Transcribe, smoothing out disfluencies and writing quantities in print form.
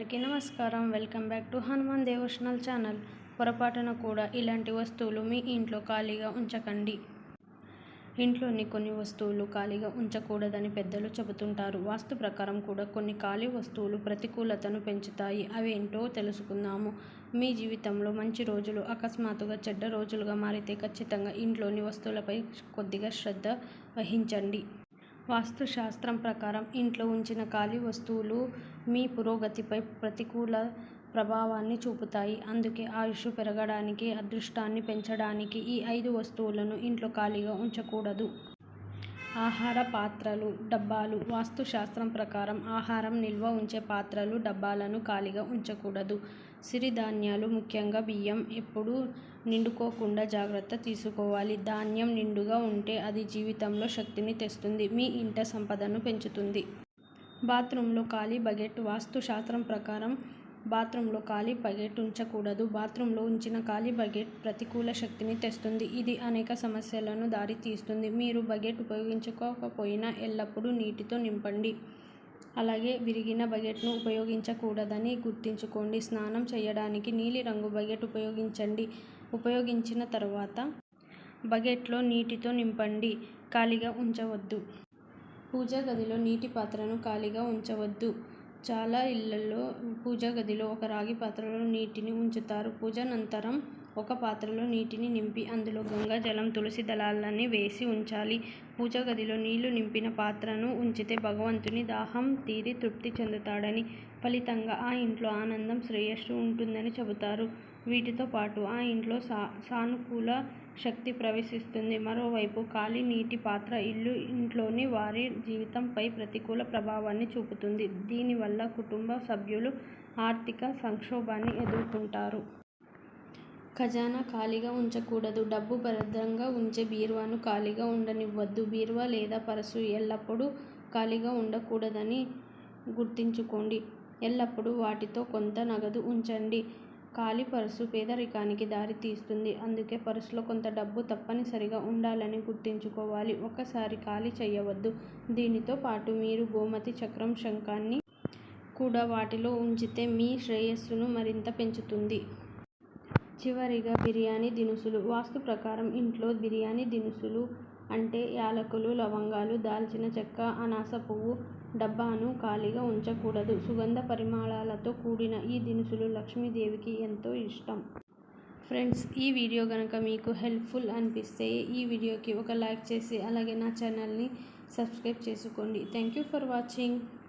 అందరికీ నమస్కారం. Welcome back to Hanuman devotional channel. పొరపాటున కూడా ఇలాంటి వస్తువులు మీ ఇంట్లో ఖాళీగా ఉంచకండి. ఇంట్లోని కొన్ని వస్తువులు ఖాళీగా ఉంచకూడదని పెద్దలు చెబుతుంటారు. వాస్తు ప్రకారం కూడా కొన్ని ఖాళీ వస్తువులు ప్రతికూలతను పెంచుతాయి. అవేంటో తెలుసుకుందాము. మీ జీవితంలో మంచి రోజులు అకస్మాత్తుగా చెడ్డ రోజులుగా మారితే ఖచ్చితంగా ఇంట్లోని వస్తువులపై కొద్దిగా శ్రద్ధ వహించండి. వాస్తు శాస్త్రం ప్రకారం ఇంట్లో ఉంచిన ఖాళీ వస్తువులు మీ పురోగతిపై ప్రతికూల ప్రభావాన్ని చూపుతాయి. అందుకే ఆయుష్ పెరగడానికి, అదృష్టాన్ని పెంచడానికి ఈ 5 వస్తువులను ఇంట్లో ఖాళీగా ఉంచకూడదు. ఆహార పాత్రలు, డబ్బాలు. వాస్తు శాస్త్రం ప్రకారం ఆహారం నిల్వ ఉంచే పాత్రలు, డబ్బాలను ఖాళీగా ఉంచకూడదు. సిరిధాన్యాలు, ముఖ్యంగా బియ్యం ఎప్పుడూ నిండుకోకుండా జాగ్రత్త తీసుకోవాలి. ధాన్యం నిండుగా ఉంటే అది జీవితంలో శక్తిని తెస్తుంది, మీ ఇంట సంపదను పెంచుతుంది. బాత్రూంలో ఖాళీ బకెట్. వాస్తు శాస్త్రం ప్రకారం బాత్రూంలో ఖాళీ బకెట్ ఉంచకూడదు. బాత్రూంలో ఉంచిన ఖాళీ బకెట్ ప్రతికూల శక్తిని తెస్తుంది. ఇది అనేక సమస్యలను దారి తీస్తుంది. మీరు బకెట్ ఉపయోగించకపోయినా ఎల్లప్పుడూ నీటితో నింపండి. అలాగే విరిగిన బకెట్ను ఉపయోగించకూడదని గుర్తుంచుకోండి. స్నానం చేయడానికి నీలిరంగు బకెట్ ఉపయోగించండి. ఉపయోగించిన తర్వాత బకెట్లో నీటితో నింపండి, ఖాళీగా ఉంచవద్దు. పూజా గదిలో నీటి పాత్రను ఖాళీగా ఉంచవద్దు. చాలా ఇళ్లలో పూజా గదిలో ఒక రాగి పాత్రలో నీటిని ఉంచుతారు. పూజానంతరం ఒక పాత్రలో నీటిని నింపి అందులో గంగా జలం, తులసి దళాలని వేసి ఉంచాలి. పూజా గదిలో నీళ్లు నింపిన పాత్రను ఉంచితే భగవంతుని దాహం తీరి తృప్తి చెందుతాడని, ఫలితంగా ఆ ఇంట్లో ఆనందం, శ్రేయస్సు ఉంటుందని చెబుతారు. వీటితో పాటు ఆ ఇంట్లో సానుకూల శక్తి ప్రవేశిస్తుంది. మరోవైపు ఖాళీ నీటి పాత్ర ఇంట్లోని వారి జీవితంపై ప్రతికూల ప్రభావాన్ని చూపుతుంది. దీనివల్ల కుటుంబ సభ్యులు ఆర్థిక సంక్షోభాన్ని ఎదుర్కొంటారు. ఖజానా ఖాళీగా ఉంచకూడదు. డబ్బు భద్రంగా ఉంచే బీరువాను ఖాళీగా ఉండనివ్వద్దు. బీరువా లేదా పర్సు ఎల్లప్పుడూ ఖాళీగా ఉండకూడదని గుర్తుంచుకోండి. ఎల్లప్పుడూ వాటితో కొంత నగదు ఉంచండి. ఖాళీ పర్సు పేదరికానికి దారి తీస్తుంది. అందుకే పర్సులో కొంత డబ్బు తప్పనిసరిగా ఉండాలని గుర్తుంచుకోవాలి. ఒక్కసారి ఖాళీ చేయవద్దు. దీనితో పాటు మీరు గోమతి చక్రం, శంఖాన్ని కూడా వాటిలో ఉంచితే మీ శ్రేయస్సును మరింత పెంచుతుంది. చివరిగా బిర్యానీ దినుసులు. వాస్తు ప్రకారం ఇంట్లో బిర్యానీ దినుసులు అంటే యాలకులు, లవంగాలు, దాల్చిన చెక్క, అనాస పువ్వు డబ్బాను ఖాళీగా ఉంచకూడదు. సుగంధ పరిమళాలతో కూడిన ఈ దినుసులు లక్ష్మీదేవికి ఎంతో ఇష్టం. ఫ్రెండ్స్, ఈ వీడియో గనక మీకు హెల్ప్ఫుల్ అనిపిస్తే ఈ వీడియోకి ఒక లైక్ చేసి అలాగే నా ఛానల్ని సబ్స్క్రైబ్ చేసుకోండి. Thank you for watching.